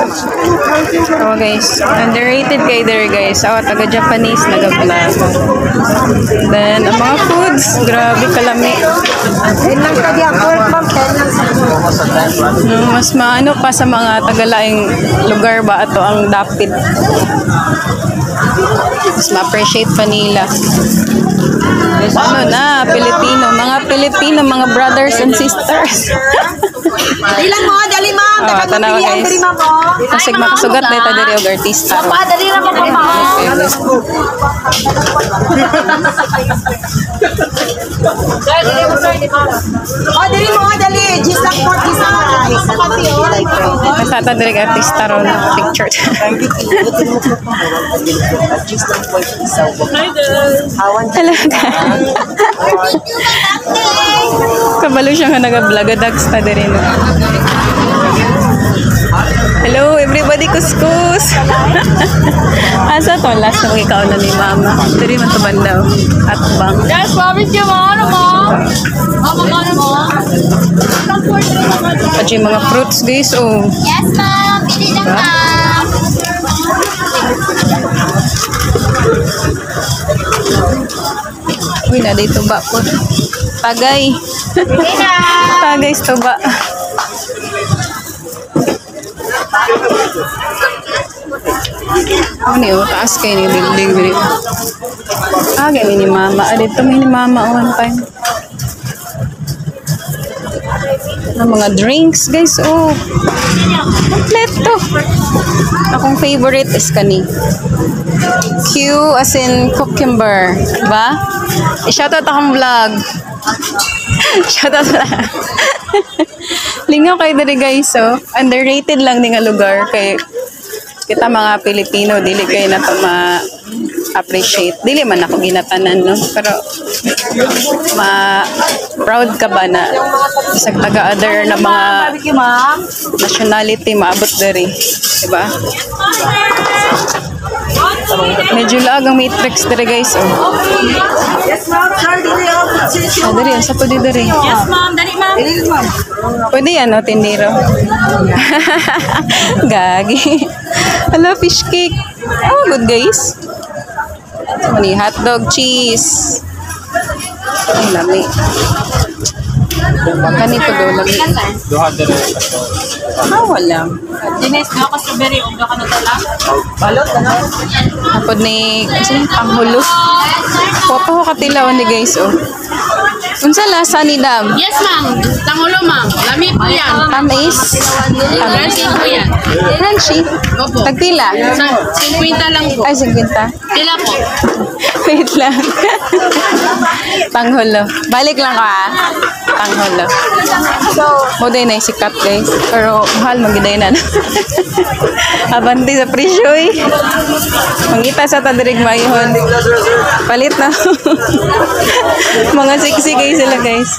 Oh guys, underrated kayo there guys. Ako taga Japanese nag-vlog. Then ang mga foods, grabe kalami. Mas maano pa sa mga tagalaing lugar ba ato ang dapit. Mas ma-appreciate pa nila. Yes, ano na, Pilipino, mga brothers and sisters. Dali lang mo, dali ma'am. Oh, tanawa guys. Kasi makasugat na ito diri og artista. Pa, dali lang mo ma'am. Oh, dali mo, dali. Gis lang po, gis lang rice. Masata diri og artista ron picture. Talaga. Kabalo siya nga nag-vlog dags ta diri no. Hello everybody, kuskus. Asa to last na ikaw na ni mama. Diri man to bandaw. At bang. Yes, barbecue mo, ano mo? Ano mo? Pati yung mga fruits guys, oh. Yes, ma'am. Pili lang ma'am. Uy, na dito ba po? Tagay. Tagay ito ba? Ano yun? Taas kayo ni building. Ah, ganyan ni mama. Ah, dito may ni mama one time. Ang mga drinks guys, oh. Kompleto. Akong favorite is kani. Q as in cucumber. Diba? I-shoutout akong vlog. Shoutout na. Lingaw kayo dali guys, oh. Underrated lang din nga lugar. Kay kita mga Pilipino, dili kayo na ito ma-appreciate. Dili man ako ginatanan, no? Pero proud ka ba na isang taga-other na mga nationality maabot dari, diba? Medyo lagang matrix dari guys, oh. Yes, ma'am. Sir, dali ako. Dari, asa po di dari? Yes, ma'am. Dali, ma'am. Pwede yan, no, tindero? Gagi. Hello, fish cake. Oh, good guys. Mani, hotdog, cheese. Ang lami. Kani po daw lami. Ah, wala. Dines, doon ka strawberry o doon ka natala? Balot, ano? Hapod ni, kasi panghulo. Papa ko katilaw ni guys, oh. Unsa lasa ni Dam? Yes, ma'am. Tangulo, ma'am. Lami po yan. Tamis? Crunchy po yan. Crunchy? Opo. Tagpila? 50 lang po. Ay, 50. Pila po. Wait lang. Panghulo. Balik lang ko ah. Panghulo. Moday na sikat guys. Pero mahal magiday na. Abanti sa presyo eh. Mangita sa tadirig mayon. Palit na. Mga sexy guys sila guys.